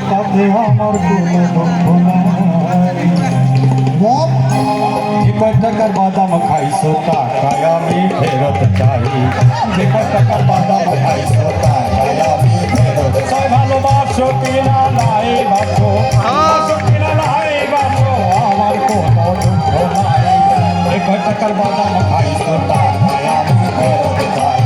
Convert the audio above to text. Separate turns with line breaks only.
তাতে আমার কোনো দুঃখ নাই। যে কয় টাকার বাদাম খাইছো টাকায় আমি ফেরত চাই, যে কয় টাকার বাদাম খাইছো টাকায় আমি ফেরত চাই। ভালোবাসো কিনা নাই বাসো, বাসো কিনা নাই বাসো, আমার কোনো দুঃখ নাই। যে কয় টাকার বাদাম খাইছো টাকায় আমি ফেরত চাই।